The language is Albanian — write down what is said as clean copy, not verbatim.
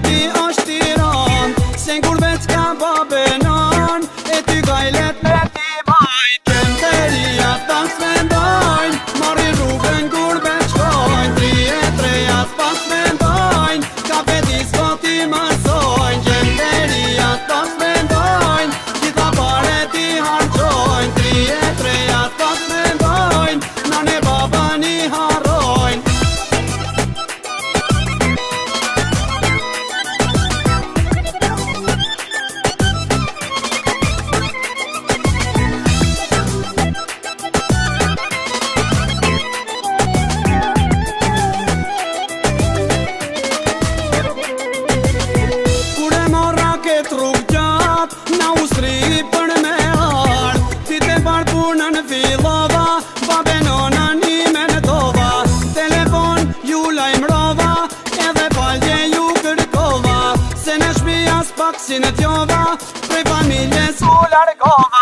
ti është Tiran, se n'kur veç ka babenan, e ty gajlet me ti bajt. Qenderia ta s'vendojnë, marri rrugën kur veç shkojnë, 33 s'pas vendojnë, ka pedis po ti mësojnë. Qenderia ta s'vendojnë, gjitha pare ti harqojnë, 33 s'pas vendojnë, nane baba ni harrojnë. Rrug gjat, na usri për me ardh, ti te bar punën fillova, babe nona një me në tova, telefon ju lajmrova, edhe falje ju kërkova, se në shpia s'pak si në tjova, prej familjes u largova.